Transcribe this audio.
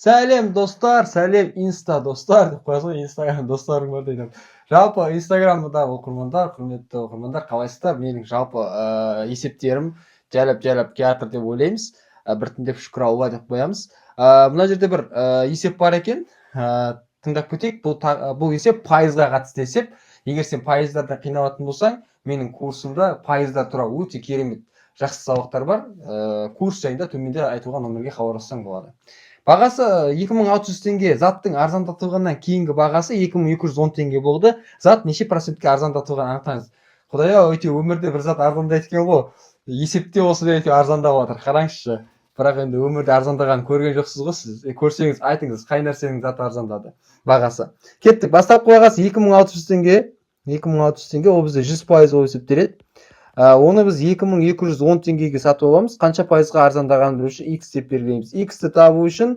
Сәлем достар, сәлем инста достар деп қоясың ғой, инстаграм достарың бар дейді. Жалпы инстаграмдағы оқырмандар, құрметті оқырмандар, қалайсыздар? Менің жалпы есептерім жайлап келе жатыр деп ойлаймыз. Біртіндеп шүкір алла деп қоямыз. Мына жерде бір есеп бар екен. Тыңдап кетейік. Бұл есеп пайызға қатысты есеп. Егер сен пайыздарда қиналатын болсаң, менің курсымда пайыздар туралы өте керемет жақсы сабақтар бар. Курс жайында төменде айтылған номерге хабарлассаң болады. Бағасы 2600 теңге, заттың арзандатылғаннан кейінгі бағасы 2210 теңге болды. Зат неше процентке арзандатылған анықтаңыз. Құдай-ау, өте өмірде бір зат арзандайды екен ғой. Есепте осы деп арзандап жатыр. Қараңызшы. Бірақ енді өмірде арзандаған көрген жоқсыз ғой сіз. Көрсеңіз айтыңыз, қай нәрсенің заты арзандады бағасы. Кеттік. Бастапқы бағасы 2600 теңге. 2600 теңге, ол бізде 100% болып есептеледі. Оны біз 2210 теңгеге сатып аламыз. Қанша пайызға арзандағанын білу үшін x деп белгілейміз. X-ті табу үшін